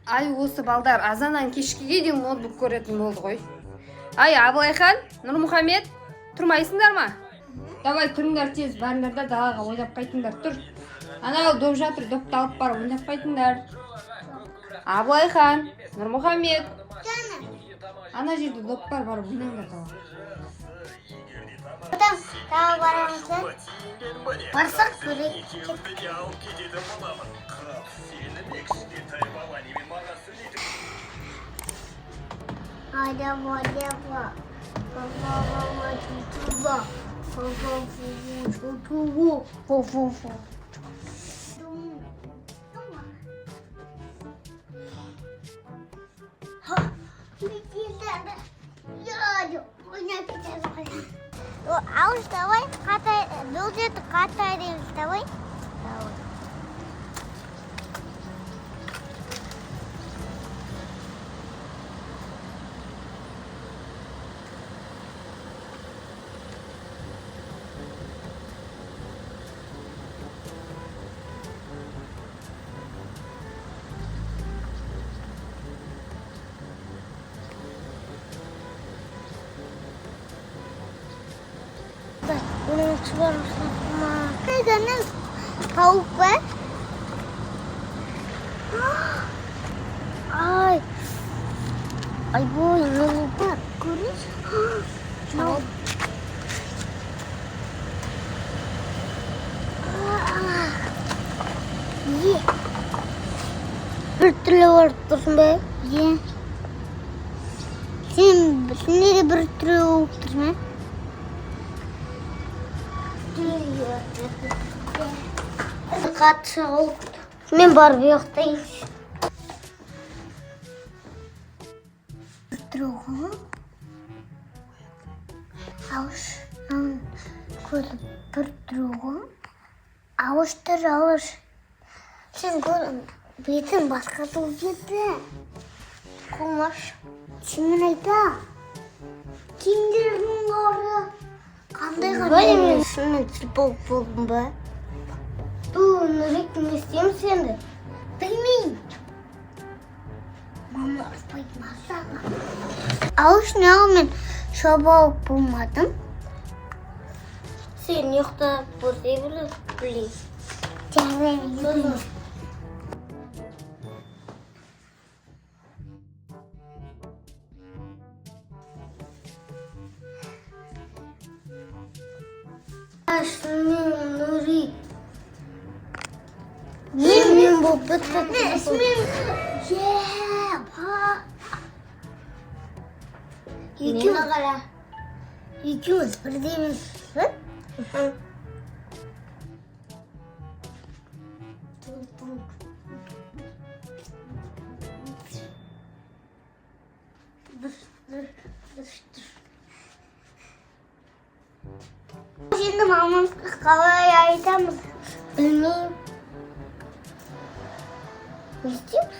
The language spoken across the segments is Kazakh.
Ай, осы балдар азаннан кешкіге дейін ноутбук көретін болды ғой. Ай, Абылайхан, Нұрмұхамед, тұрмайсыңдар ма? Давай тұрыңдар тез, барыңдар да далаға ойнап қайтыңдар, тұр. Анау доп жатыр, допты алып бар, ойнап қайтыңдар. Абылайхан, Нұрмұхамед. Ана жерде доп бар, ойнаңдар далаға. Тағы барамыз. Барсақ көрек. Адама. Ауыз давай, бұл жерді қатайреміз, давай. Bunun çıvar mısın? Neden? Tavuk var. Ay. Ay bu ne var? Görüş. Çok. Ye. Bir türlü var dursun be. Ye. Sen nereye bir türlü otursun be? Қатшы ұлт. Мен барып ұйықтайын. Тұрған. Ауыш. Көріп бір тұрған. Ауыш. Сен көріп бетін басқа тұл беті. Қомаш. Сенмен айта. Кімдердің ары? Қандай қандай? Мен шынымен чипол болдым ба? Бұл нұрек не істеймін сенді? Білмеймін. Мама ұрыспайды масаға. Ауыш неғыл мен шабау болмадым. Сен ұйықтап көрсей білейін. Жарай. Ашмен нұрик. Мен бұл бітіп. Мен екеуі қара. Екеуіз бірдейміз. Şimdi mamam kalaya ayıtamız. Bilmeyim. Ne istiyorsun?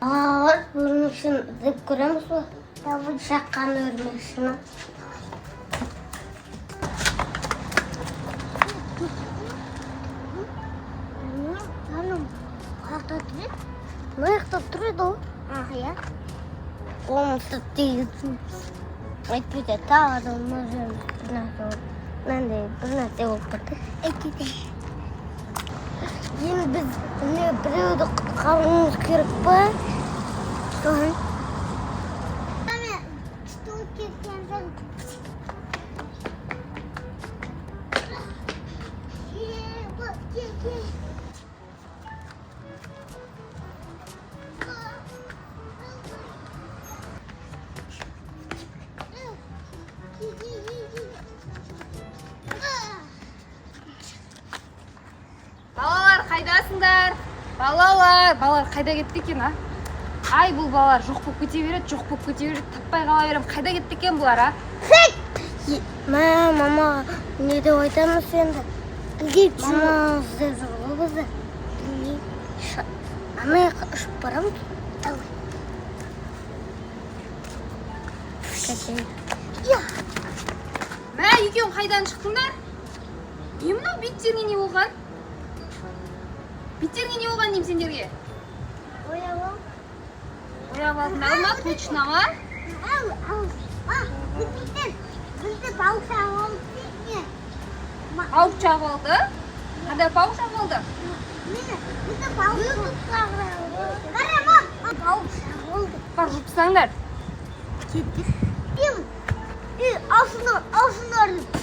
Var, bunun için zıp göremez mi? Ya bu şakanı örmüşsün. Hanım, ayakta duruyor. Ne ayakta duruyordu o? Ya. Onu tutuyorsun. Ekide tağırın mızın. Ben de bir olmadı. Ekide. Yine biz ne biliyorduk kalmamız gerek var. Sonra. Anne, stol kesken Балалар, қайдасыңдар? Балалар қайда кетті екен, а? Ай, бұл балалар жоқ болып кете береді, таппай қала берем. Қайда кетті екен бұлар, а? Мама, не деп айтамыз енді? Білгейіп, мама, сіздер жоғылы бізді. Білмейм. Анай ұшып барамыз. Давай. Мә, екеуің қайдан шықтыңдар? Не мынау беттеріңе не болған? Беттеріңе не болған деймін сендерге? Боялау. шағып алдыңдар ма? Точно ма? Бізді балық шағып алды. Балық шағып алды? Қандай балық шағып алды? Бізді балық шағып алды. Қарамам, балық шағып алды. Бар, жұпсаңдар. Кеттік. Алсыңдар.